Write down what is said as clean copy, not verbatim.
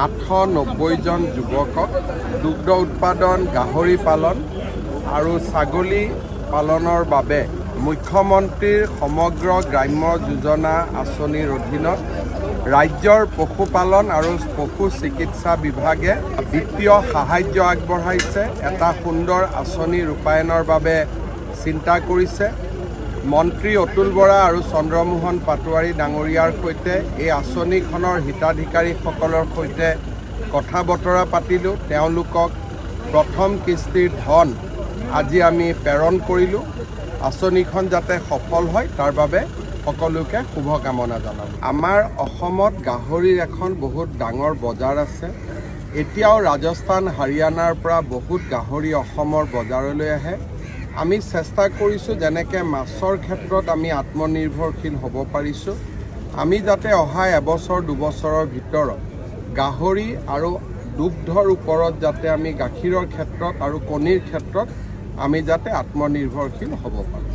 890 জন যুৱকক দুগ্ধ উৎপাদন, গাহৰি পালন আৰু ছাগলী পালনৰ বাবে মুখ্যমন্ত্ৰীৰ সমগ্ৰ গ্ৰাম্য যোজনা আঁচনিৰ অধীনত ৰাজ্যৰ পশুপালন আৰু পশু চিকিৎসা বিভাগে বিত্তীয় সাহায্য আগবঢ়াইছে। এটা সুন্দৰ আঁচনি ৰূপায়ণৰ বাবে চিন্তা কৰিছে। মন্ত্ৰী অতুল বৰা আৰু চন্দ্ৰমোহন পাটোৱাৰী ডাঙৰীয়াৰ সৈতে এই আঁচনিখনৰ হিতাধিকাৰীসকলৰ সৈতে কথা বতৰা পাতিলোঁ। তেওঁলোকক প্ৰথম কিস্তিৰ ধন আজি আমি প্ৰেৰণ কৰিলোঁ। আঁচনিখন যাতে সফল হয় তাৰ বাবে সকলোকে শুভকামনা জনালোঁ। আমাৰ অসমত গাহৰিৰ এখন বহুত ডাঙৰ বজাৰ আছে। এতিয়াও ৰাজস্থান, হাৰিয়ানাৰ পৰা বহুত গাহৰি অসমৰ বজাৰলৈ আহে। আমি চেষ্টা কৰিছোঁ যেনেকৈ মাছৰ ক্ষেত্ৰত আমি আত্মনিৰ্ভৰশীল হ'ব পাৰিছোঁ, আমি যাতে অহা এবছৰ দুবছৰৰ ভিতৰত গাহৰি আৰু দুগ্ধৰ ওপৰত যাতে আমি গাখীৰৰ ক্ষেত্ৰত আৰু কণীৰ ক্ষেত্ৰত আমি যাতে আত্মনিৰ্ভৰশীল হ'ব পাৰোঁ।